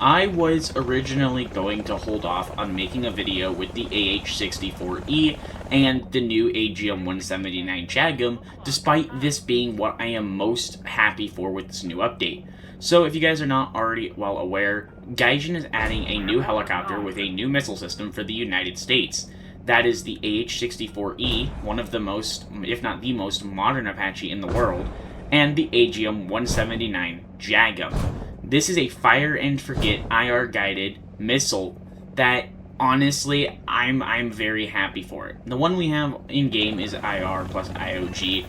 I was originally going to hold off on making a video with the AH-64E and the new AGM-179 JAGM, despite this being what I am most happy for with this new update. So if you guys are not already well aware, Gaijin is adding a new helicopter with a new missile system for the United States. That is the AH-64E, one of the most, if not the most, modern Apache in the world, and the AGM-179 JAGM. This is a fire and forget IR guided missile that honestly I'm very happy for it. The one we have in game is IR plus IOG,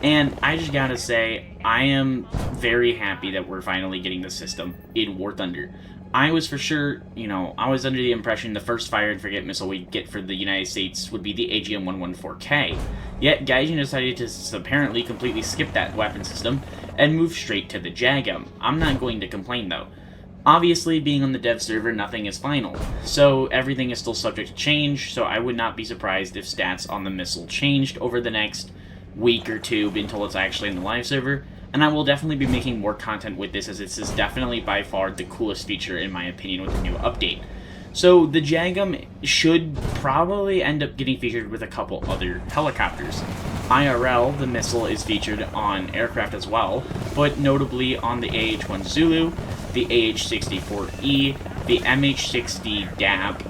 and I just gotta say I am very happy that we're finally getting the system in War Thunder. I was for sure, I was under the impression the first fire and forget missile we'd get for the United States would be the AGM-114K. Yet Gaijin decided to apparently completely skip that weapon system and move straight to the JAGM. I'm not going to complain though. Obviously, being on the dev server, nothing is final, so everything is still subject to change, so I would not be surprised if stats on the missile changed over the next week or two until it's actually in the live server. And I will definitely be making more content with this, as this is definitely by far the coolest feature in my opinion with the new update. So the JAGM should probably end up getting featured with a couple other helicopters. IRL, the missile, is featured on aircraft as well, but notably on the AH-1 Zulu, the AH-64E, the MH-60 DAP,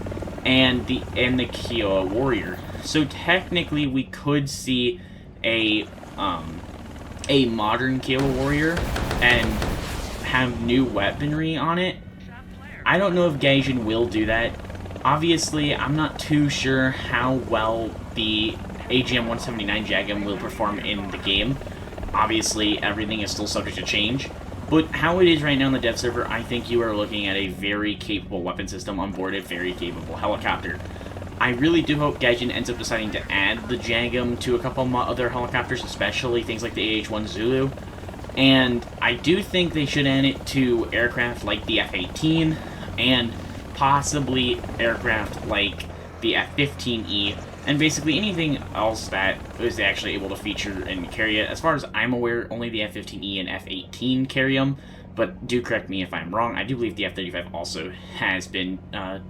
and the Kiowa Warrior. So technically we could see a modern Kiowa Warrior and have new weaponry on it. I don't know if Gaijin will do that. Obviously, I'm not too sure how well the AGM-179 JAGM will perform in the game. Obviously, everything is still subject to change. But how it is right now in the dev server, I think you are looking at a very capable weapon system on board a very capable helicopter. I really do hope Gaijin ends up deciding to add the JAGM to a couple other helicopters, especially things like the AH-1 Zulu. And I do think they should add it to aircraft like the F-18 and possibly aircraft like the F-15E and basically anything else that is actually able to feature and carry it. As far as I'm aware, only the F-15E and F-18 carry them, but do correct me if I'm wrong. I do believe the F-35 also has been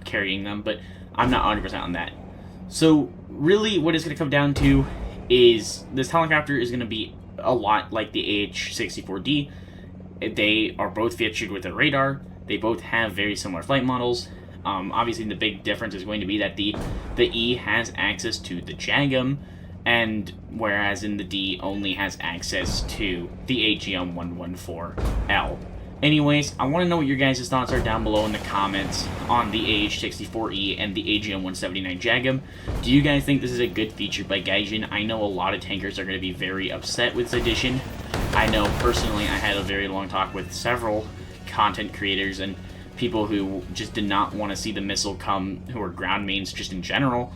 carrying them, but I'm not 100% on that. So really what it's going to come down to is this helicopter is going to be a lot like the AH-64D. They are both featured with a radar. They both have very similar flight models. Obviously, the big difference is going to be that the E has access to the JAGM, and whereas in the D only has access to the AGM-114L. Anyways, I want to know what your guys' thoughts are down below in the comments on the AH-64E and the AGM-179 JAGM. Do you guys think this is a good feature by Gaijin? I know a lot of tankers are going to be very upset with this addition. I know personally I had a very long talk with several content creators and people who just did not want to see the missile come, who are ground mains just in general.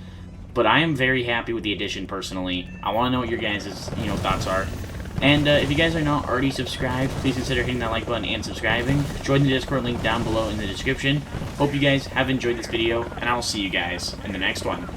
But I am very happy with the addition personally. I want to know what your guys' thoughts are. And if you guys are not already subscribed, please consider hitting that like button and subscribing. Join the Discord link down below in the description. Hope you guys have enjoyed this video, and I will see you guys in the next one.